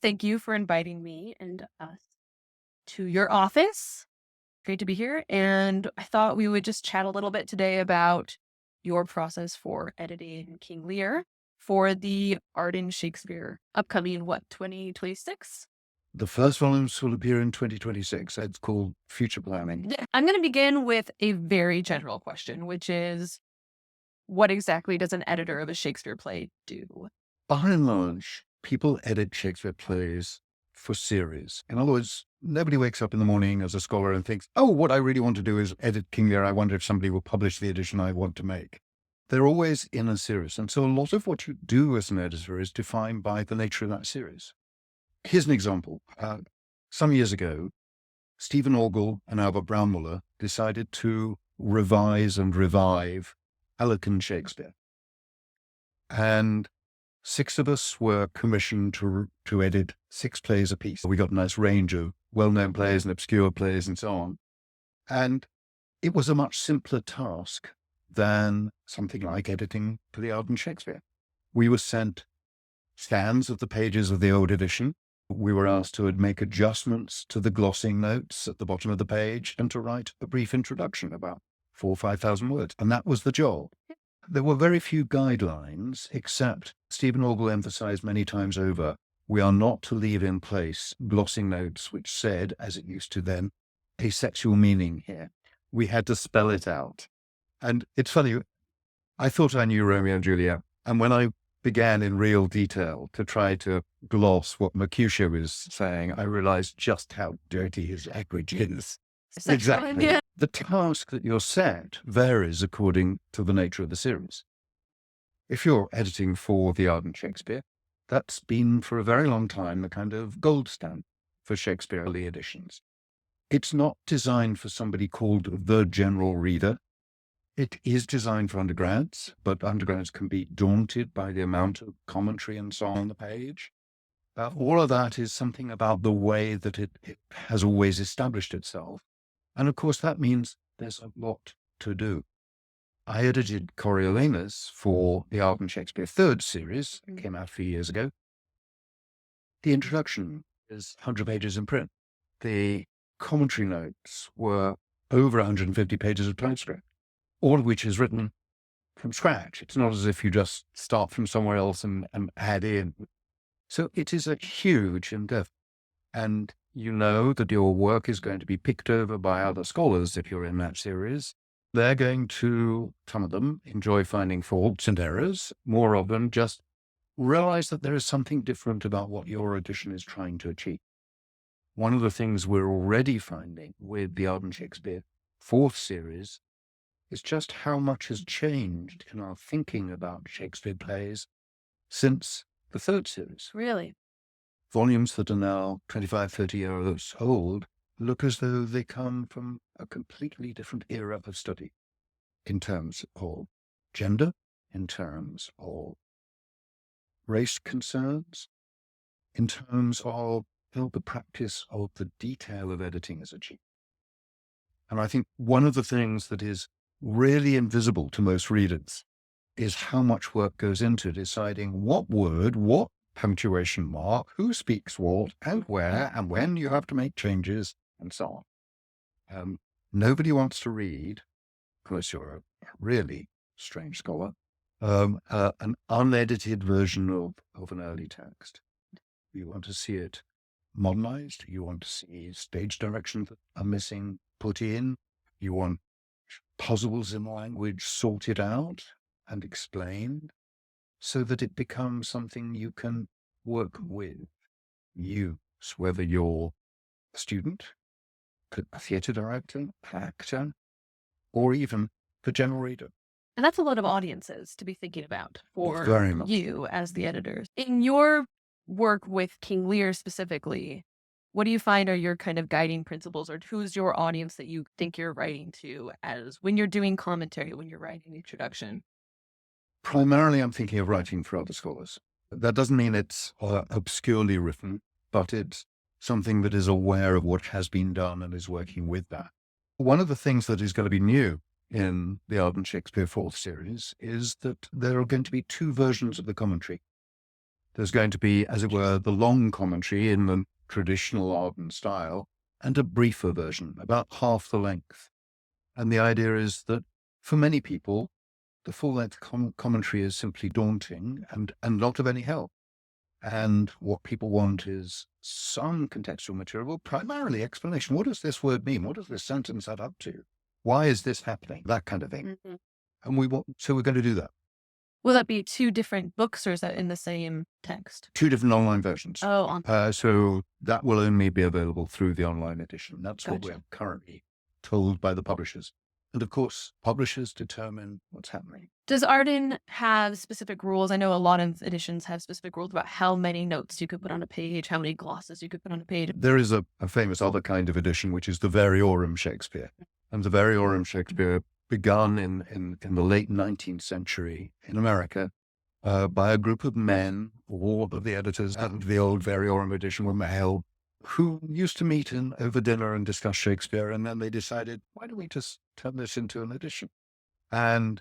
thank you for inviting me and us to your office. Great to be here. And I thought we would just chat a little bit today about your process for editing King Lear for the Arden Shakespeare upcoming, 2026? The first volumes will appear in 2026. It's called Future Planning. I'm going to begin with a very general question, which is what exactly does an editor of a Shakespeare play do? By and large, people edit Shakespeare plays for series. In other words, nobody wakes up in the morning as a scholar and thinks, oh, what I really want to do is edit King Lear. I wonder if somebody will publish the edition I want to make. They're always in a series. And so a lot of what you do as an editor is defined by the nature of that series. Here's an example. Some years ago, Stephen Orgel and Albert Brownmuller decided to revise and revive Arden Shakespeare. And 6 of us were commissioned to edit 6 plays apiece. We got a nice range of well-known plays and obscure plays and so on. And it was a much simpler task than something like editing for the Arden Shakespeare. We were sent scans of the pages of the old edition. We were asked to make adjustments to the glossing notes at the bottom of the page and to write a brief introduction, about 4,000 or 5,000 words. And that was the job. There were very few guidelines, except Stephen Orgel emphasized many times over, we are not to leave in place glossing notes which said, as it used to then, a sexual meaning here. We had to spell it out. And it's funny, I thought I knew Romeo and Juliet. And when I began in real detail to try to gloss what Mercutio was saying, I realized just how dirty his language is. Exactly. Yeah. The task that you're set varies according to the nature of the series. If you're editing for the Arden Shakespeare, that's been for a very long time the kind of gold standard for Shakespeare early editions. It's not designed for somebody called the general reader. It is designed for undergrads, but undergrads can be daunted by the amount of commentary and so on the page. All of that is something about the way that it has always established itself. And of course, that means there's a lot to do. I edited Coriolanus for the Arden Shakespeare Third Series. It came out a few years ago. The introduction is 100 pages in print. The commentary notes were over 150 pages of transcript, all of which is written from scratch. It's not as if you just start from somewhere else and add in. So it is a huge endeavor. And you know that your work is going to be picked over by other scholars if you're in that series. They're going to, some of them, enjoy finding faults and errors. More of them just realize that there is something different about what your edition is trying to achieve. One of the things we're already finding with the Arden Shakespeare Fourth Series is just how much has changed in our thinking about Shakespeare plays since the Third Series. Really? Volumes that are now 25, 30 years old look as though they come from a completely different era of study in terms of gender, in terms of race concerns, in terms of how the practice of the detail of editing is achieved. And I think one of the things that is really invisible to most readers is how much work goes into deciding what word, what punctuation mark, who speaks what, and where, and when you have to make changes, and so on. Nobody wants to read, unless you're a really strange scholar, an unedited version of an early text. You want to see it modernized. You want to see stage directions that are missing put in. You want puzzles in the language sorted out and explained so that it becomes something you can work with, use, whether you're a student, a theatre director, actor, or even the general reader. And that's a lot of audiences to be thinking about for Very much. you as the editors. In your work with King Lear specifically, what do you find are your kind of guiding principles, or who's your audience that you think you're writing to as when you're doing commentary, when you're writing the introduction? Primarily, I'm thinking of writing for other scholars. That doesn't mean it's obscurely written, but it's something that is aware of what has been done and is working with that. One of the things that is going to be new in the Arden Shakespeare Fourth Series is that there are going to be 2 versions of the commentary. There's going to be, as it were, the long commentary in the traditional Arden style, and a briefer version, about half the length. And the idea is that for many people, the full-length commentary is simply daunting and not of any help. And what people want is some contextual material, primarily explanation. What does this word mean? What does this sentence add up to? Why is this happening? That kind of thing. Mhm. And we're going to do that. Will that be two different books, or is that in the same text? Two different online versions. Oh, So that will only be available through the online edition. That's what Gotcha. we're currently told by the publishers. And of course, publishers determine what's happening. Does Arden have specific rules? I know a lot of editions have specific rules about how many notes you could put on a page, how many glosses you could put on a page. There is a famous other kind of edition, which is the Variorum Shakespeare. And the Variorum Shakespeare begun in the late 19th century in America by a group of men. All of the editors and the old Variorum edition were male, who used to meet over dinner and discuss Shakespeare. And then they decided, why don't we just turn this into an edition? And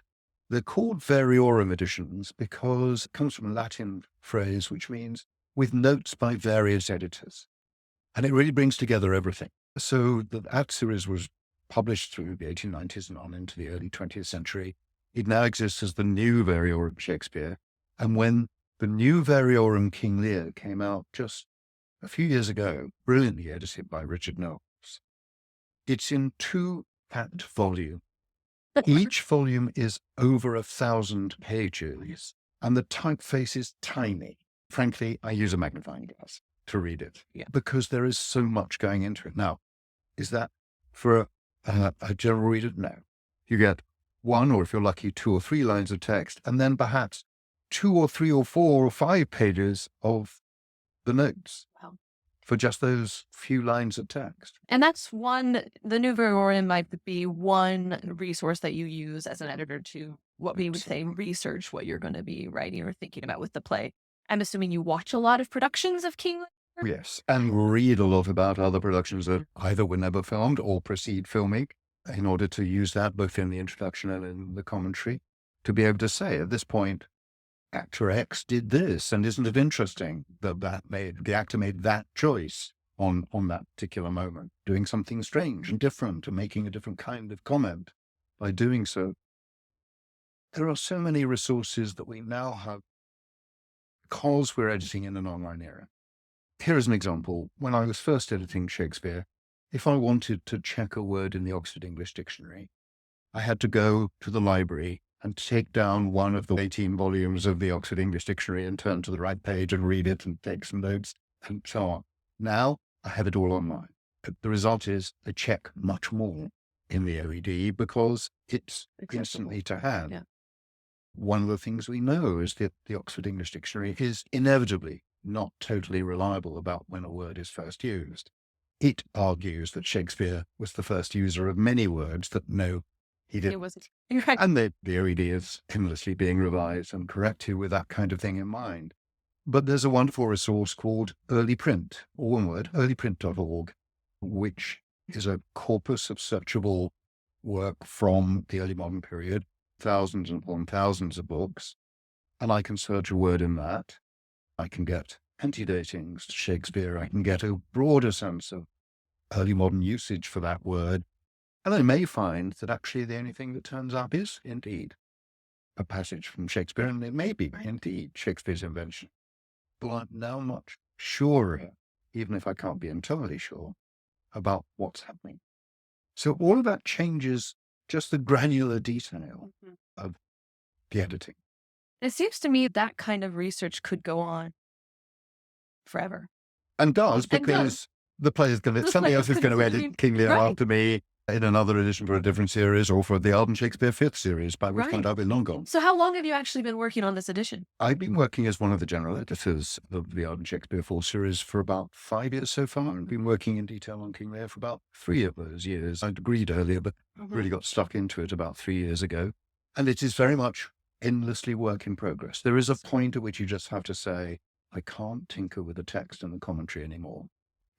they're called Variorum editions because it comes from a Latin phrase, which means with notes by various editors. And it really brings together everything. So that series was published through the 1890s and on into the early 20th century. It now exists as the new Variorum Shakespeare. And when the new Variorum King Lear came out just a few years ago, brilliantly edited by Richard Knowles, it's in 2 packed volumes. Each volume is over 1,000 pages, and the typeface is tiny. Frankly, I use a magnifying glass to read it because there is so much going into it. Now, is that for a general reader? No. You get 1, or if you're lucky, 2 or 3 lines of text, and then perhaps 2 or 3 or 4 or 5 pages of the notes. Wow. For just those few lines of text. And that's the new Variorum might be one resource that you use as an editor to, what we would say, research what you're going to be writing or thinking about with the play. I'm assuming you watch a lot of productions of King Lear? Yes, and read a lot about other productions that either were never filmed or precede filming, in order to use that both in the introduction and in the commentary, to be able to say at this point, actor X did this, and isn't it interesting that the actor made that choice on that particular moment, doing something strange and different and making a different kind of comment by doing so. There are so many resources that we now have because we're editing in an online era. Here is an example. When I was first editing Shakespeare, if I wanted to check a word in the Oxford English Dictionary, I had to go to the library and take down one of the 18 volumes of the Oxford English Dictionary and turn to the right page and read it and take some notes and so on. Now I have it all online. The result is I check much more in the OED because it's instantly to hand. Yeah. One of the things we know is that the Oxford English Dictionary is inevitably not totally reliable about when a word is first used. It argues that Shakespeare was the first user of many words that no, he didn't. It wasn't. Right. And the OED is endlessly being revised and corrected with that kind of thing in mind. But there's a wonderful resource called Early Print, or one word, earlyprint.org, which is a corpus of searchable work from the early modern period, thousands upon thousands of books. And I can search a word in that. I can get antedatings to Shakespeare. I can get a broader sense of early modern usage for that word. And I may find that actually the only thing that turns up is indeed a passage from Shakespeare, and it may be indeed Shakespeare's invention. But I'm now much surer, even if I can't be entirely sure, about what's happening. So all of that changes just the granular detail of the editing. It seems to me that kind of research could go on forever. And does, because the play is going to, somebody else is going to edit King Lear after me in another edition for a different series, or for the Arden Shakespeare Fifth Series, by which point I'll be long gone. So how long have you actually been working on this edition? I've been working as one of the general editors of the Arden Shakespeare Fourth Series for about 5 years so far. I've been working in detail on King Lear for about 3 of those years. I'd agreed earlier, but really got stuck into it about 3 years ago. And it is very much endlessly work in progress. There is a point at which you just have to say, I can't tinker with the text and the commentary anymore.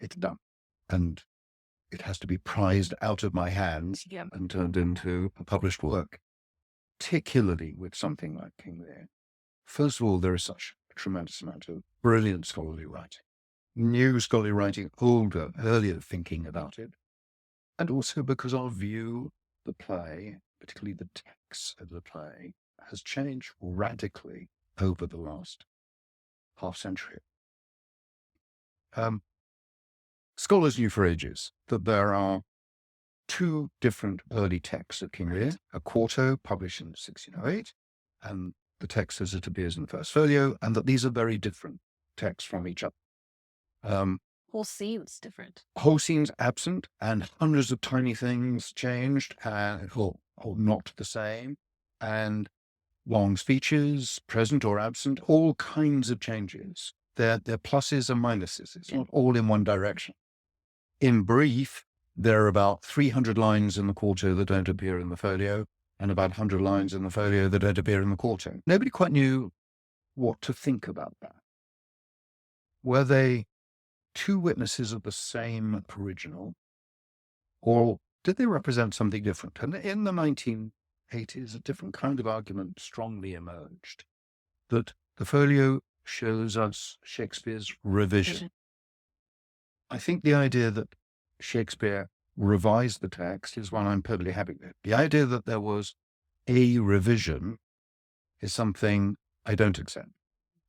It's done. And it has to be prized out of my hands and turned into a published work, particularly with something like King Lear. First of all, there is such tremendous amount of brilliant scholarly writing, new scholarly writing, older, earlier thinking about it, and also because our view of the play, particularly the text of the play, has changed radically over the last half century. Scholars knew for ages that there are two different early texts of King Lear, a quarto published in 1608, and the text as it appears in the first folio, and that these are very different texts from each other. Whole scene's different. Whole scenes absent, and hundreds of tiny things changed, or not the same, and long speeches, present or absent, all kinds of changes. They're pluses and minuses. It's not all in one direction. In brief, there are about 300 lines in the quarto that don't appear in the folio, and about 100 lines in the folio that don't appear in the quarto. Nobody quite knew what to think about that. Were they two witnesses of the same original, or did they represent something different? And in the 1980s, a different kind of argument strongly emerged, that the folio shows us Shakespeare's revision. I think the idea that Shakespeare revised the text is one I'm perfectly happy with. The idea that there was a revision is something I don't accept.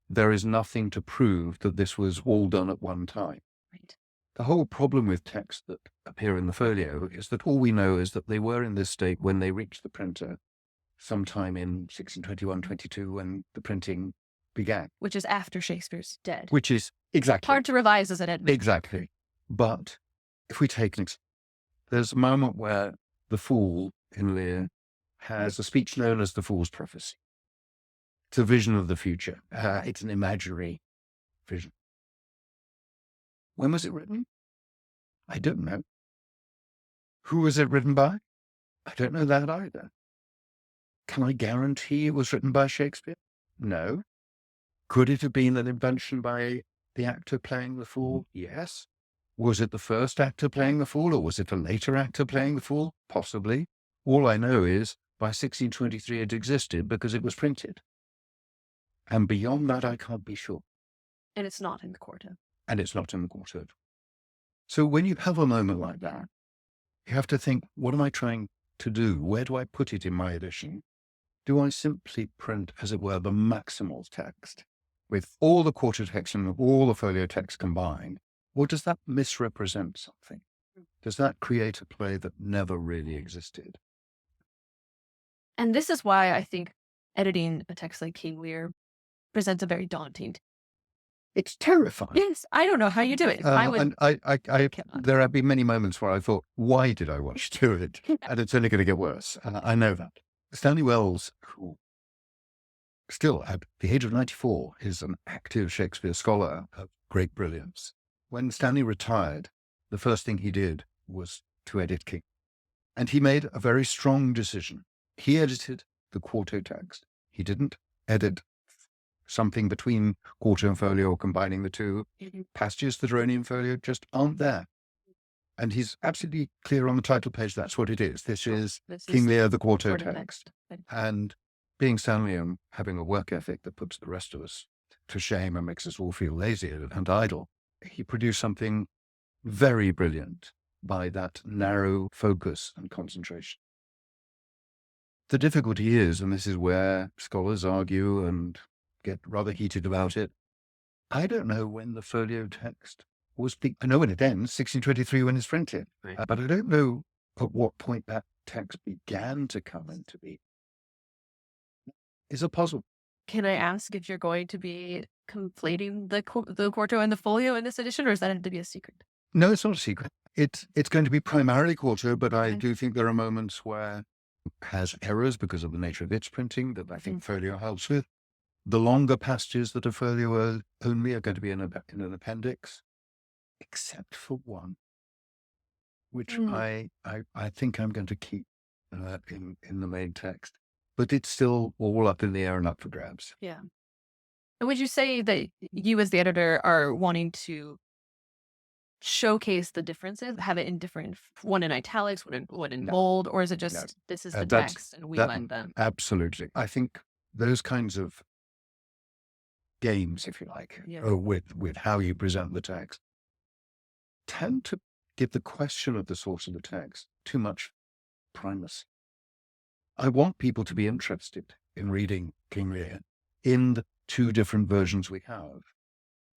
There is nothing to prove that this was all done at one time. Right. The whole problem with texts that appear in the folio is that all we know is that they were in this state when they reached the printer sometime in 1621-22 when the printing began. Which is after Shakespeare's dead. Which is exactly hard to revise as an edit. Exactly. But if we take there's a moment where the fool in Lear has a speech known as the Fool's Prophecy. It's a vision of the future. It's an imaginary vision. When was it written? I don't know. Who was it written by? I don't know that either. Can I guarantee it was written by Shakespeare? No. Could it have been an invention by the actor playing the fool? Yes. Was it the first actor playing the fool, or was it a later actor playing the fool? Possibly. All I know is by 1623 it existed because it was printed. And beyond that, I can't be sure. And it's not in the quarto. And it's not in the quarto. So when you have a moment like that, you have to think, what am I trying to do? Where do I put it in my edition? Do I simply print, as it were, the maximal text with all the quarto text and all the folio text combined? Or does that misrepresent something? Does that create a play that never really existed? And this is why I think editing a text like King Lear presents a very daunting. It's terrifying. Yes, I don't know how you do it. There have been many moments where I thought, why did I watch to it? And it's only going to get worse. I know that. Stanley Wells, who still at the age of 94 is an active Shakespeare scholar of great brilliance. When Stanley retired, the first thing he did was to edit King. And he made a very strong decision. He edited the quarto text. He didn't edit something between quarto and folio or combining the two. Passages that are only in folio just aren't there. And he's absolutely clear on the title page that's what it is. This is King Lear, the quarto text. And being Stanley and having a work ethic that puts the rest of us to shame and makes us all feel lazy and idle, he produced something very brilliant by that narrow focus and concentration. The difficulty is, and this is where scholars argue and get rather heated about it, I don't know when the folio text was I know when it ends, 1623 when it's printed, but I don't know at what point that text began to come into being. It's a puzzle. Can I ask if you're going to be conflating the quarto and the folio in this edition, or is that going to be a secret? No, it's not a secret. It's going to be primarily quarto, but I do think there are moments where it has errors because of the nature of its printing that I think folio helps with. The longer passages that are folio only are going to be in an appendix, except for one, which I think I'm going to keep in the main text. But it's still all up in the air and up for grabs. Yeah. And would you say that you as the editor are wanting to showcase the differences, have it in different, one in italics, one in bold, or is it just this is the text and we let them? Absolutely. I think those kinds of games, if you like, Yeah. with how you present the text, tend to give the question of the source of the text too much primacy. I want people to be interested in reading King Lear in the two different versions we have.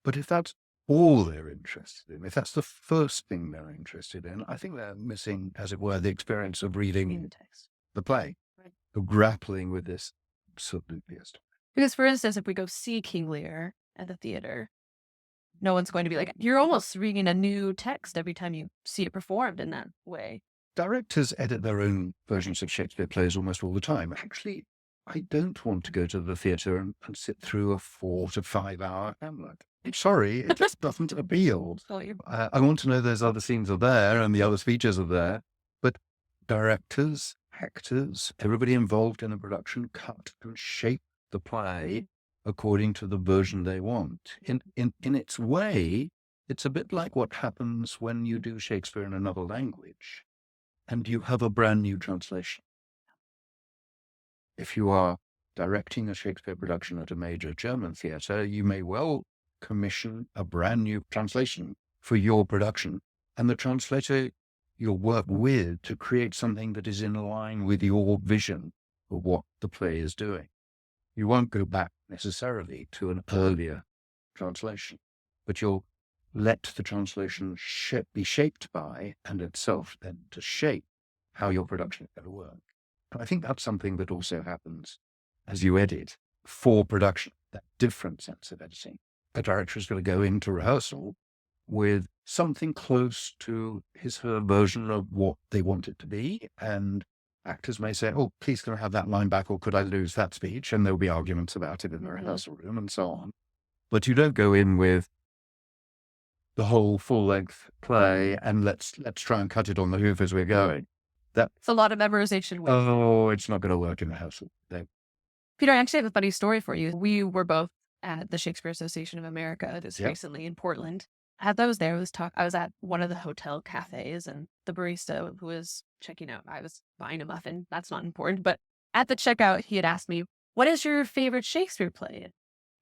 But if that's all they're interested in, if that's the first thing they're interested in, I think they're missing, as it were, the experience of reading In the text. the play, Right. of grappling with this absolutely. Because, for instance, if we go see King Lear at the theater, no one's going to be like, you're almost reading a new text every time you see it performed in that way. Directors edit their own versions of Shakespeare plays almost all the time. Actually, I don't want to go to the theatre and sit through a 4 to 5 hour Hamlet. Sorry, it just doesn't appeal. I want to know those other scenes are there and the other speeches are there. But directors, actors, everybody involved in a production cut and shape the play according to the version they want. In its way, it's a bit like what happens when you do Shakespeare in another language and you have a brand new translation. If you are directing a Shakespeare production at a major German theatre, you may well commission a brand new translation for your production, and the translator you'll work with to create something that is in line with your vision of what the play is doing. You won't go back necessarily to an earlier translation, but you'll let the translation be shaped by and itself then to shape how your production is going to work. And I think that's something that also happens as you edit for production, that different sense of editing. A director is going to go into rehearsal with something close to her version of what they want it to be. And actors may say, oh, please can I have that line back, or could I lose that speech? And there'll be arguments about it in the rehearsal room and so on. But you don't go in with the whole full-length play and let's try and cut it on the hoof as we're going. It's a lot of memorization. It's not going to work in the house. Peter, I actually have a funny story for you. We were both at the Shakespeare Association of America recently in Portland. As I was there, I was at one of the hotel cafes, and the barista who was checking out, I was buying a muffin. That's not important. But at the checkout, he had asked me, what is your favorite Shakespeare play? And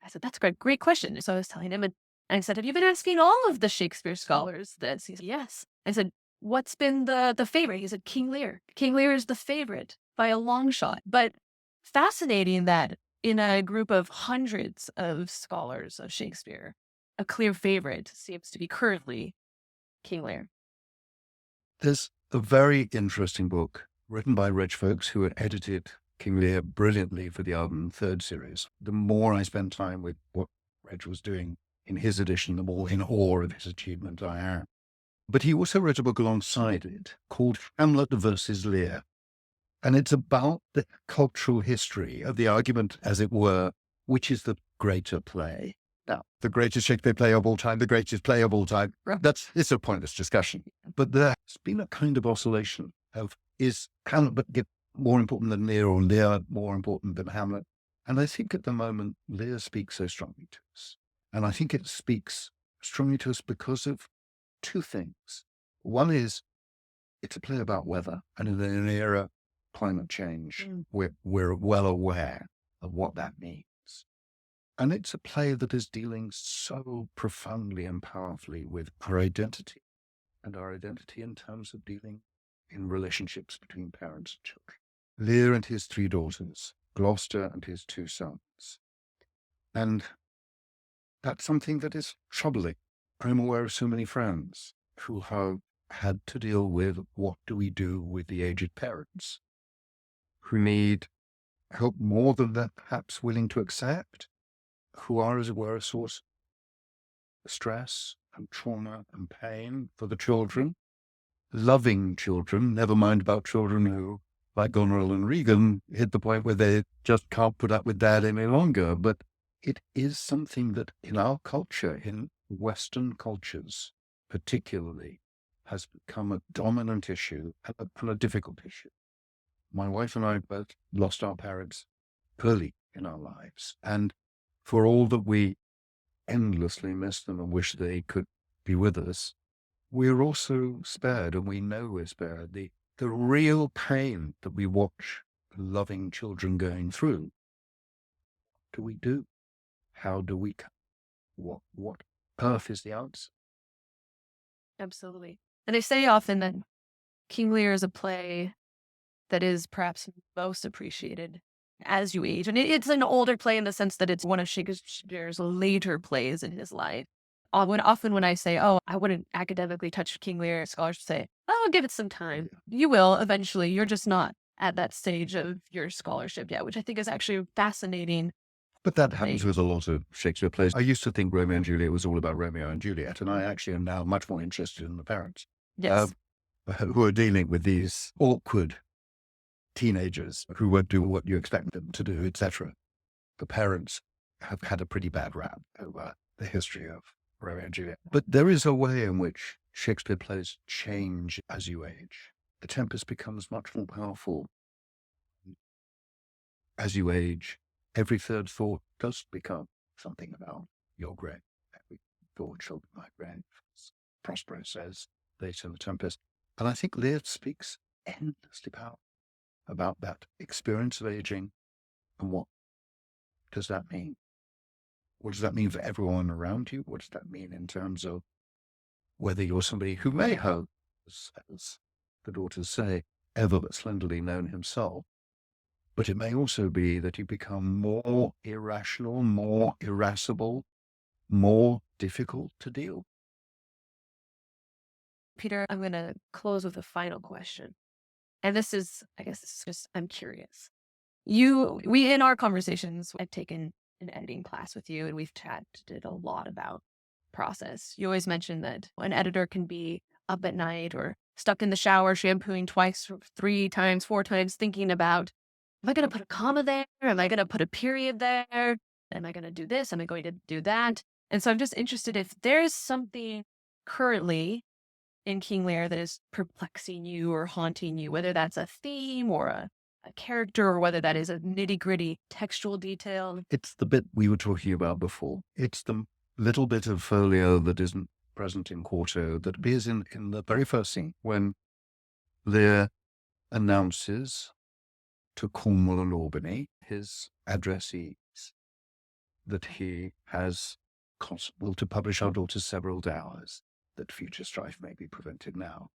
I said, that's a great question. So I was telling him, and I said, have you been asking all of the Shakespeare scholars this? He said, yes. I said, what's been the favorite? He said, King Lear. King Lear is the favorite by a long shot. But fascinating that in a group of hundreds of scholars of Shakespeare, a clear favorite seems to be currently King Lear. There's a very interesting book written by rich folks who had edited King Lear brilliantly for the Arden Third Series. The more I spend time with what Reg was doing in his edition, the more in awe of his achievement I am. But he also wrote a book alongside it called Hamlet versus Lear. And it's about the cultural history of the argument, as it were, which is the greater play. Now, the greatest Shakespeare play of all time, the greatest play of all time, it's a pointless discussion. But there's been a kind of oscillation of, is Hamlet more important than Lear, or Lear more important than Hamlet? And I think at the moment, Lear speaks so strongly to us. And I think it speaks strongly to us because of two things. One is, it's a play about weather, and in an era climate change, we're well aware of what that means. And it's a play that is dealing so profoundly and powerfully with our identity, and our identity in terms of dealing in relationships between parents and children. Lear and his 3 daughters, Gloucester and his 2 sons. And that's something that is troubling. I'm aware of so many friends who have had to deal with what do we do with the aged parents, who need help more than they're perhaps willing to accept, who are, as it were, a source of stress and trauma and pain for the children. Loving children, never mind about children who, like Goneril and Regan, hit the point where they just can't put up with dad any longer. But it is something that in our culture, in Western cultures particularly, has become a dominant issue and a difficult issue. My wife and I both lost our parents early in our lives. And for all that we endlessly miss them and wish they could be with us, we're also spared, and we know we're spared, the real pain that we watch loving children going through. What do we do? how do we, what earth is the answer? Absolutely. And they say often that King Lear is a play that is perhaps most appreciated as you age. And it's an older play in the sense that it's one of Shakespeare's later plays in his life. Often when I say, oh, I wouldn't academically touch King Lear, scholars say, oh, give it some time. You will eventually. You're just not at that stage of your scholarship yet, which I think is actually fascinating. But that happens with a lot of Shakespeare plays. I used to think Romeo and Juliet was all about Romeo and Juliet, and I actually am now much more interested in the parents Yes. who are dealing with these awkward teenagers who won't do what you expect them to do, etc. The parents have had a pretty bad rap over the history of Romeo and Juliet. But there is a way in which Shakespeare plays change as you age. The Tempest becomes much more powerful as you age. Every third thought does become something about your grave. Every thought shall be my grave, as Prospero says later in The Tempest. And I think Lear speaks endlessly about that experience of aging and what does that mean? What does that mean for everyone around you? What does that mean in terms of whether you're somebody who may have, as the daughters say, ever but slenderly known himself, but it may also be that you become more irrational, more irascible, more difficult to deal. Peter, I'm going to close with a final question. And this is, I guess, it's just, I'm curious. We in our conversations, I've taken an editing class with you and we've chatted a lot about process. You always mention that an editor can be up at night or stuck in the shower, shampooing twice, 3 times, 4 times, thinking about, am I going to put a comma there? Am I going to put a period there? Am I going to do this? Am I going to do that? And so I'm just interested if there's something currently in King Lear that is perplexing you or haunting you, whether that's a theme or a character, or whether that is a nitty gritty textual detail. It's the bit we were talking about before. It's the little bit of folio that isn't present in quarto that appears in the very first scene when Lear announces to Cornwall and Albany, his addressees, that he has will to publish our daughter's several dowers, that future strife may be prevented now.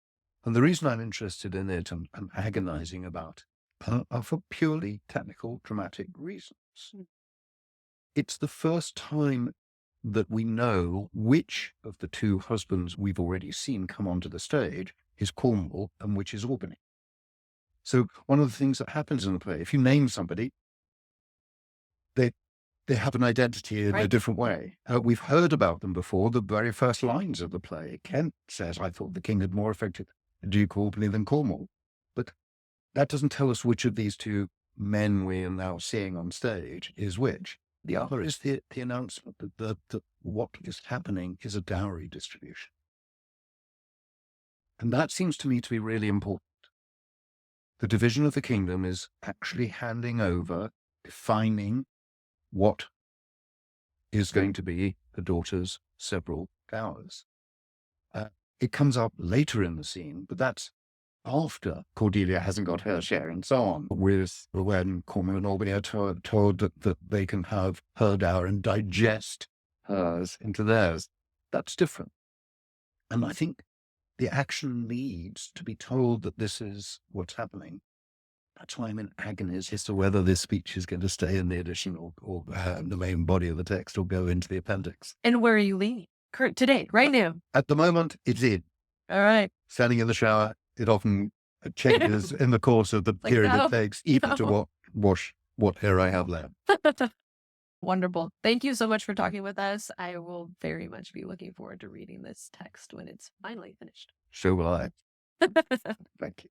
And the reason I'm interested in it and agonizing about are for purely technical, dramatic reasons. It's the first time that we know which of the 2 husbands we've already seen come onto the stage is Cornwall and which is Albany. So one of the things that happens in the play, if you name somebody, they have an identity in a different way. We've heard about them before. The very first lines of the play, Kent says, I thought the king had more affected Duke Albany than Cornwall. But that doesn't tell us which of these 2 men we are now seeing on stage is which. The other is the announcement that what is happening is a dowry distribution. And that seems to me to be really important. The division of the kingdom is actually handing over, defining what is going to be the daughter's several dowers. It comes up later in the scene, but that's after Cordelia hasn't got her share and so on, with when Cornwall and Albany are told that they can have her dower and digest hers into theirs. That's different. And I think the action needs to be told that this is what's happening. That's why I'm in agonies as to whether this speech is going to stay in the edition or the main body of the text or go into the appendix. And where are you leaning? Today, right now? At the moment, it's in. All right. Standing in the shower, it often changes in the course of the period it takes, even to wash what hair I have left. Wonderful. Thank you so much for talking with us. I will very much be looking forward to reading this text when it's finally finished. So will I. Thank you.